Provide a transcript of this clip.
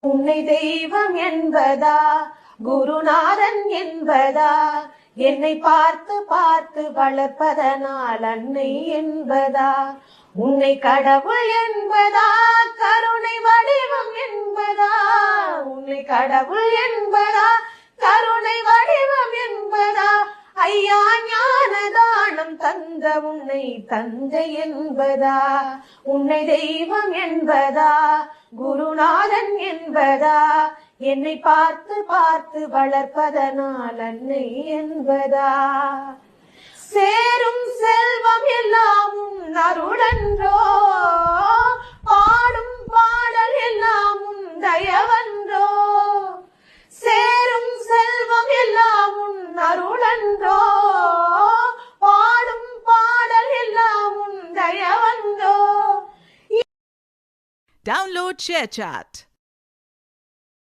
உன்னை தெய்வம் என்பதா, குருநாதன் என்பதா, என்னை பார்த்து பார்த்து வளர்ப்பதனால் அன்னை என்பதா, உன்னை கடவுள் என்பதா, கருணை வடிவம் என்பதா, உன்னை கடவுள் என்பதா, கருணை வடிவம் என்பதா, ஐயா ஞான தானம் தந்த உன்னை தந்தை என்பதா, உன்னை தெய்வம் என்பதா, குருநாதன் என்பதா, என்னை பார்த்து பார்த்து வளர்ப்பதனால் அன்னை என்பதா, சேரும் செல்வம் எல்லாம் உன் அருளன்றோ, பாடும் பாடல் எல்லாம் உன் தயவன்றோ, சேரும் செல்வம் எல்லாம் உன் அருளன்றோ, பாடும் பாடல் எல்லாம் உன் தயவன்றோ. Download ShareChat.